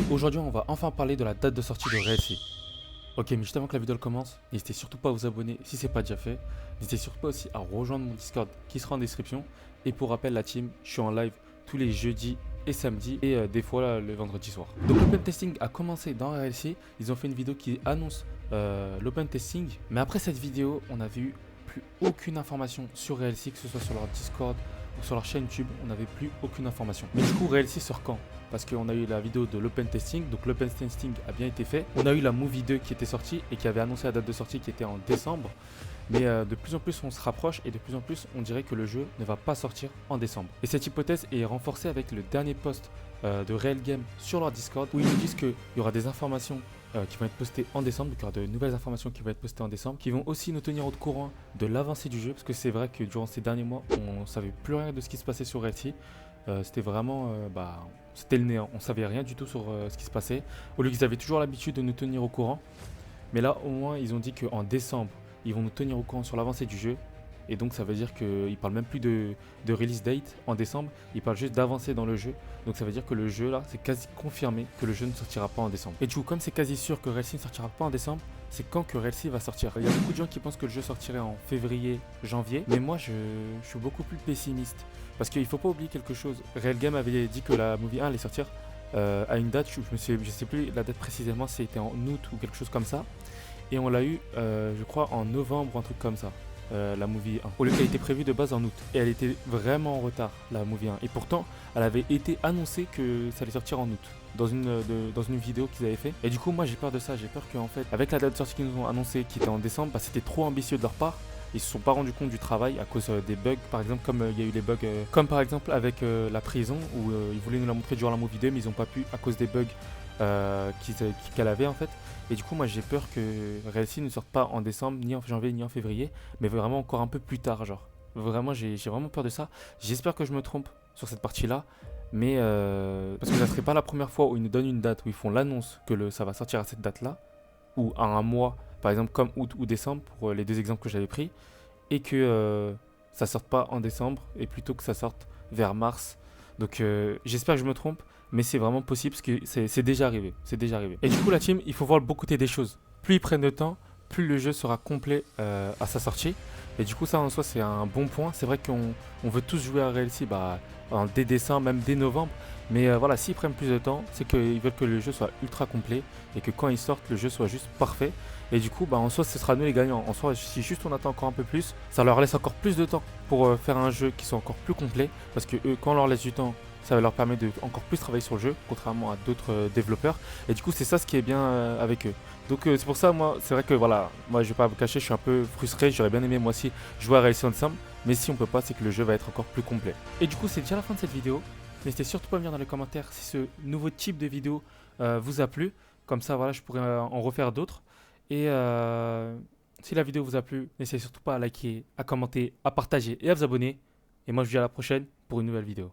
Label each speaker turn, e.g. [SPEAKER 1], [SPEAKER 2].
[SPEAKER 1] Aujourd'hui, on va enfin parler de la date de sortie de RLC. Ok, mais juste avant que la vidéo commence, n'hésitez surtout pas à vous abonner si ce n'est pas déjà fait. N'hésitez surtout pas aussi à rejoindre mon Discord qui sera en description. Et pour rappel, la team, je suis en live tous les jeudis et samedis et des fois là, le vendredi soir. Donc l'open testing a commencé dans RLC. Ils ont fait une vidéo qui annonce l'open testing. Mais après cette vidéo, on n'avait eu plus aucune information sur RLC, que ce soit sur leur Discord ou sur leur chaîne YouTube. On n'avait plus aucune information. Mais du coup, RLC sort quand? Parce qu'on a eu la vidéo de l'open testing, donc l'open testing a bien été fait. On a eu la Movie 2 qui était sortie et qui avait annoncé la date de sortie qui était en décembre. Mais de plus en plus on se rapproche et de plus en plus on dirait que le jeu ne va pas sortir en décembre. Et cette hypothèse est renforcée avec le dernier post de Real Game sur leur Discord où ils nous disent qu'il y aura des informations qui vont être postées en décembre, donc il y aura de nouvelles informations qui vont être postées en décembre, qui vont aussi nous tenir au courant de l'avancée du jeu, parce que c'est vrai que durant ces derniers mois on ne savait plus rien de ce qui se passait sur RLC. C'était vraiment c'était le néant, on savait rien du tout sur ce qui se passait, au lieu qu'ils avaient toujours l'habitude de nous tenir au courant. Mais là au moins ils ont dit qu'en décembre ils vont nous tenir au courant sur l'avancée du jeu. Et donc ça veut dire qu'ils ne parlent même plus de release date en décembre, ils parlent juste d'avancer dans le jeu. Donc ça veut dire que le jeu là, c'est quasi confirmé que le jeu ne sortira pas en décembre. Et du coup, comme c'est quasi sûr que RLC ne sortira pas en décembre, c'est quand que RLC va sortir. Il y a beaucoup de gens qui pensent que le jeu sortirait en février, janvier, mais moi je suis beaucoup plus pessimiste. Parce qu'il ne faut pas oublier quelque chose. Real Game avait dit que la Movie 1 allait sortir à une date, je sais plus la date précisément, c'était en août ou quelque chose comme ça. Et on l'a eu, je crois, en novembre ou un truc comme ça. La Movie 1. Au lieu qu'elle était prévue de base en août. Et elle était vraiment en retard, la Movie 1. Et pourtant, elle avait été annoncée que ça allait sortir en août. Dans une vidéo qu'ils avaient fait. Et du coup, moi j'ai peur de ça. J'ai peur qu'en fait, avec la date de sortie qu'ils nous ont annoncée, qui était en décembre, bah, c'était trop ambitieux de leur part. Ils se sont pas rendus compte du travail à cause des bugs, par exemple, comme il y a eu les bugs, comme par exemple avec la prison, où ils voulaient nous la montrer durant la Movie 2, mais ils n'ont pas pu à cause des bugs qu'elle avait en fait. Et du coup, moi j'ai peur que RLC ne sorte pas en décembre, ni en janvier, ni en février, mais vraiment encore un peu plus tard, genre. Vraiment, j'ai vraiment peur de ça. J'espère que je me trompe sur cette partie-là, mais parce que ça serait pas la première fois où ils nous donnent une date, où ils font l'annonce que ça va sortir à cette date-là, ou à un mois, par exemple comme août ou décembre, pour les deux exemples que j'avais pris, et que ça sorte pas en décembre, et plutôt que ça sorte vers mars. Donc j'espère que je me trompe, mais c'est vraiment possible parce que c'est déjà arrivé. C'est déjà arrivé. Et du coup, la team, il faut voir le bon côté des choses. Plus ils prennent de temps, plus le jeu sera complet à sa sortie. Et du coup, ça en soi, c'est un bon point. C'est vrai qu'on veut tous jouer à RLC dès décembre, même dès novembre. Mais voilà, s'ils prennent plus de temps, c'est qu'ils veulent que le jeu soit ultra complet et que quand ils sortent, le jeu soit juste parfait. Et du coup, en soi, ce sera nous les gagnants. En soi, si juste on attend encore un peu plus, ça leur laisse encore plus de temps pour faire un jeu qui soit encore plus complet. Parce que eux, quand on leur laisse du temps, ça leur permet de encore plus travailler sur le jeu, contrairement à d'autres développeurs. Et du coup, c'est ça ce qui est bien avec eux. Donc c'est pour ça, moi, c'est vrai que voilà, moi je vais pas vous cacher, je suis un peu frustré. J'aurais bien aimé moi aussi jouer à RLC ensemble. Mais si on peut pas, c'est que le jeu va être encore plus complet. Et du coup, c'est déjà la fin de cette vidéo. N'hésitez surtout pas à me dire dans les commentaires si ce nouveau type de vidéo vous a plu. Comme ça, voilà, je pourrais en refaire d'autres. Et si la vidéo vous a plu, n'hésitez surtout pas à liker, à commenter, à partager et à vous abonner. Et moi, je vous dis à la prochaine pour une nouvelle vidéo.